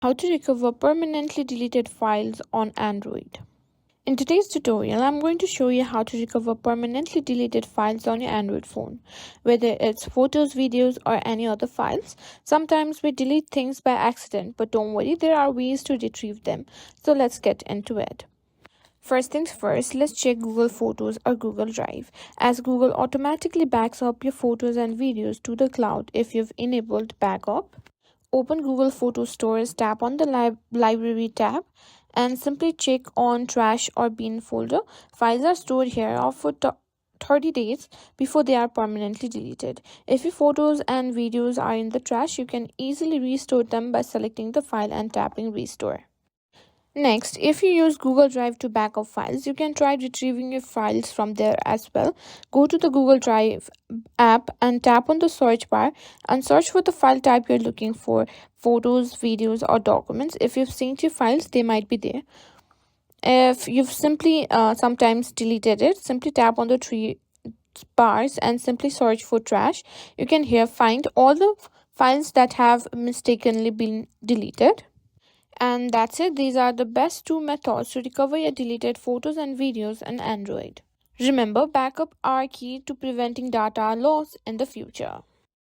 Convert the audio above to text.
How to recover permanently deleted files on Android. In today's tutorial, I'm going to show you how to recover permanently deleted files on your Android phone. Whether it's photos, videos, or any other files, sometimes we delete things by accident, but don't worry, there are ways to retrieve them. So let's get into it. First things first, let's check Google Photos or Google Drive, as Google automatically backs up your photos and videos to the cloud if you've enabled backup. Open Google Photo Stores, tap on the Library tab, and simply check on Trash or Bin folder. Files are stored here for 30 days before they are permanently deleted. If your photos and videos are in the trash, you can easily restore them by selecting the file and tapping Restore. Next, if you use Google Drive to back up files, you can try retrieving your files from there as well. Go to the Google Drive app and tap on the search bar and search for the file type you're looking for: photos, videos, or documents. If you've synced your files, they might be there. If you've simply sometimes deleted it, simply tap on the three bars and simply search for trash. You can here find all the files that have mistakenly been deleted. And that's it. These are the best two methods to recover your deleted photos and videos on Android. Remember, backup are key to preventing data loss in the future.